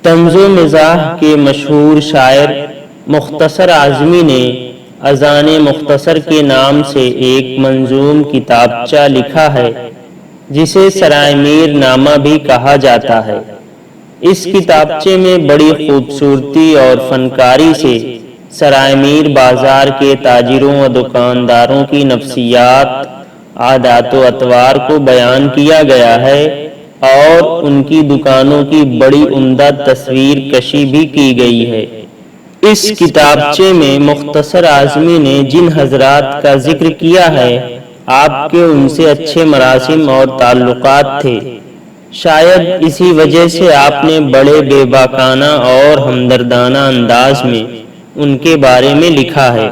طنز و مزاح کے مشہور شاعر مختصر اعظمی نے اذان مختصر کے نام سے ایک منظوم کتابچہ لکھا ہے جسے سرائے میر نامہ بھی کہا جاتا ہے۔ اس کتابچے میں بڑی خوبصورتی اور فنکاری سے سرائے میر بازار کے تاجروں و دکانداروں کی نفسیات، عادات و اطوار کو بیان کیا گیا ہے اور ان کی دکانوں کی بڑی عمدہ تصویر کشی بھی کی گئی ہے۔ اس کتابچے میں مختصر اعظمی نے جن حضرات کا ذکر کیا ہے آپ کے ان سے اچھے مراسم اور تعلقات تھے، شاید اسی وجہ سے آپ نے بڑے بے باکانہ اور ہمدردانہ انداز میں ان کے بارے میں لکھا ہے۔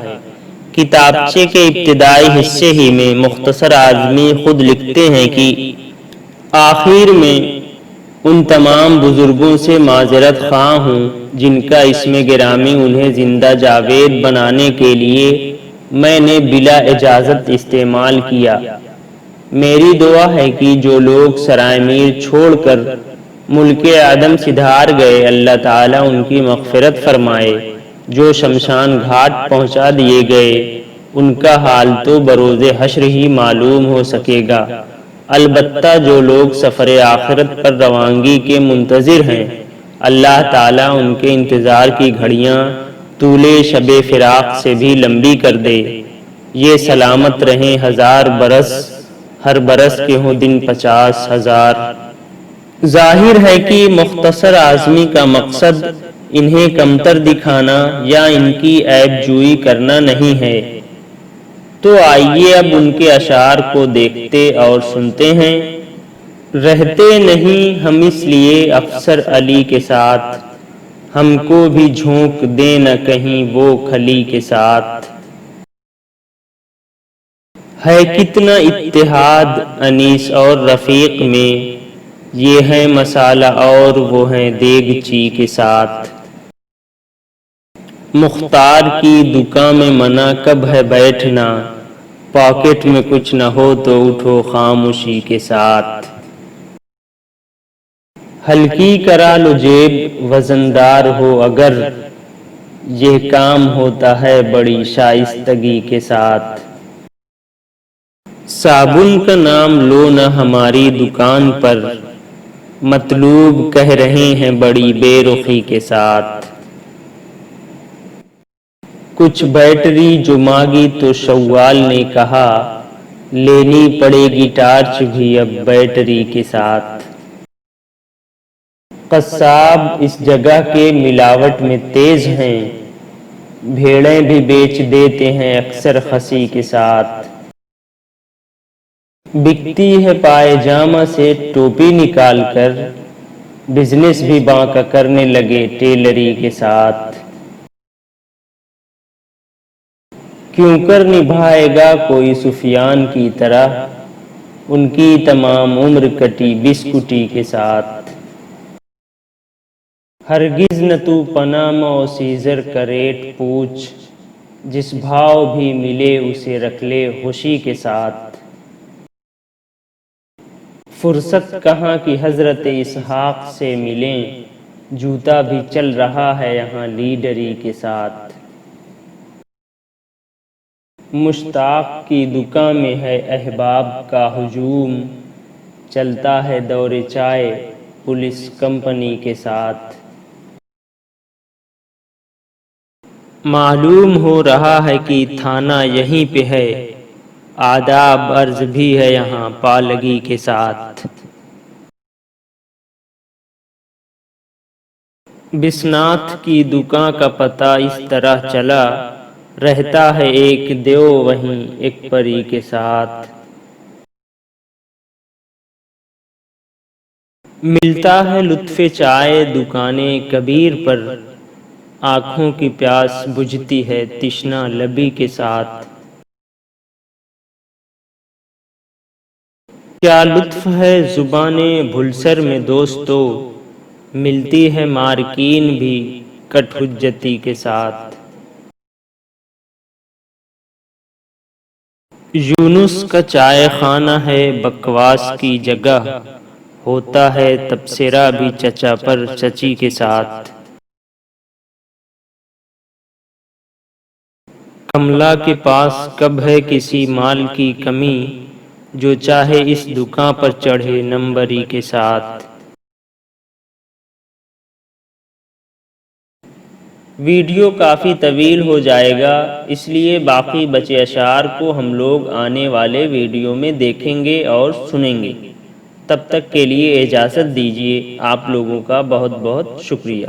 کتابچے کے ابتدائی حصے ہی میں مختصر اعظمی خود لکھتے ہیں کہ آخر میں ان تمام بزرگوں سے معذرت خواہ ہوں جن کا اسم گرامی انہیں زندہ جاوید بنانے کے لیے میں نے بلا اجازت استعمال کیا۔ میری دعا ہے کہ جو لوگ سرائے میر چھوڑ کر ملک عدم سدھار گئے، اللہ تعالیٰ ان کی مغفرت فرمائے۔ جو شمشان گھاٹ پہنچا دیے گئے ان کا حال تو بروز حشر ہی معلوم ہو سکے گا۔ البتہ جو لوگ سفر آخرت پر روانگی کے منتظر ہیں، اللہ تعالیٰ ان کے انتظار کی گھڑیاں طول شب فراق سے بھی لمبی کر دے۔ یہ سلامت رہیں 1000 برس، ہر برس کے ہوں دن 50,000۔ ظاہر ہے کہ مختصر اعظمی کا مقصد انہیں کمتر دکھانا یا ان کی عیب جوئی کرنا نہیں ہے۔ تو آئیے اب ان کے اشعار کو دیکھتے اور سنتے ہیں۔ رہتے نہیں ہم اس لیے افسر علی کے ساتھ، ہم کو بھی جھونک دے نہ کہیں وہ کھلی کے ساتھ۔ ہے کتنا اتحاد انیس اور رفیق میں، یہ ہے مسالہ اور وہ ہیں دیگچی کے ساتھ۔ مختار کی دکان میں منع کب ہے بیٹھنا، پاکٹ میں کچھ نہ ہو تو اٹھو خاموشی کے ساتھ۔ ہلکی کرا لو جیب وزندار ہو اگر، یہ کام ہوتا ہے بڑی شائستگی کے ساتھ۔ صابن کا نام لو نہ ہماری دکان پر، مطلوب کہہ رہے ہیں بڑی بے رخی کے ساتھ۔ کچھ بیٹری جو مانگی تو شوال نے کہا، لینی پڑے گی ٹارچ بھی اب بیٹری کے ساتھ۔ قصاب اس جگہ کے ملاوٹ میں تیز ہیں، بھیڑیں بھی بیچ دیتے ہیں اکثر خسی کے ساتھ۔ بکتی ہے پائے جامہ سے ٹوپی نکال کر، بزنس بھی بانکا کرنے لگے ٹیلری کے ساتھ۔ کیوں کر نبھائے گا کوئی سفیان کی طرح، ان کی تمام عمر کٹی بسکٹی کے ساتھ۔ ہرگز نہ تو پاناما و سیزر کا ریٹ پوچھ، جس بھاؤ بھی ملے اسے رکھ لے خوشی کے ساتھ۔ فرصت کہاں کہ حضرت اسحاق سے ملیں، جوتا بھی چل رہا ہے یہاں لیڈری کے ساتھ۔ مشتاق کی دکان میں ہے احباب کا ہجوم، چلتا ہے دور چائے پولیس کمپنی کے ساتھ۔ معلوم ہو رہا ہے کہ تھانہ یہیں پہ ہے، آداب عرض بھی ہے یہاں پالگی کے ساتھ۔ بسناتھ کی دکان کا پتہ اس طرح چلا، رہتا ہے ایک دیو وہیں ایک پری کے ساتھ۔ ملتا ہے لطف چائے دکانِ کبیر پر، آنکھوں کی پیاس بجھتی ہے تشنہ لبی کے ساتھ۔ کیا لطف ہے زبانِ بھلسر میں دوستو، ملتی ہے مارکین بھی کٹ حجتی کے ساتھ۔ یونس کا چائے خانہ ہے بکواس کی جگہ، ہوتا ہے تبصرہ بھی چچا پر چچی کے ساتھ۔ کملا کے پاس کب ہے کسی مال کی کمی، جو چاہے اس دکان پر چڑھے نمبری کے ساتھ۔ ویڈیو کافی طویل ہو جائے گا، اس لیے باقی بچے اشعار کو ہم لوگ آنے والے ویڈیو میں دیکھیں گے اور سنیں گے۔ تب تک کے لیے اجازت دیجیے، آپ لوگوں کا بہت بہت شکریہ۔